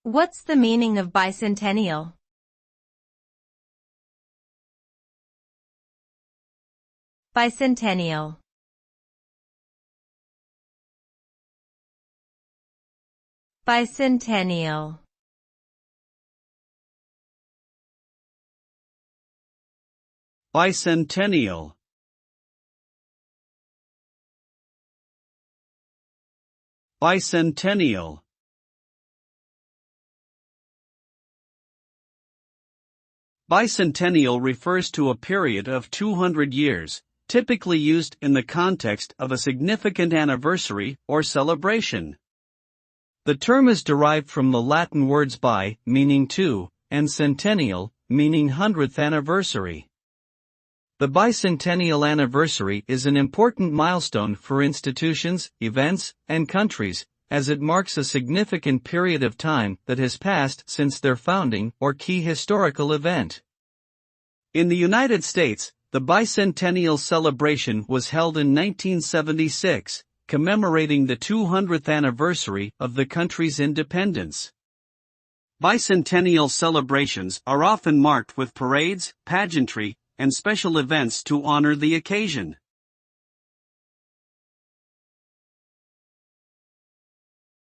What's the meaning of bicentennial? Bicentennial. Bicentennial. Bicentennial. Bicentennial. Bicentennial refers to a period of 200 years, typically used in the context of a significant anniversary or celebration. The term is derived from the Latin words bi, meaning two, and centennial, meaning 100th anniversary. The bicentennial anniversary is an important milestone for institutions, events, and countries, as it marks a significant period of time that has passed since their founding or key historical event. In the United States, the bicentennial celebration was held in 1976, commemorating the 200th anniversary of the country's independence. Bicentennial celebrations are often marked with parades, pageantry, and special events to honor the occasion.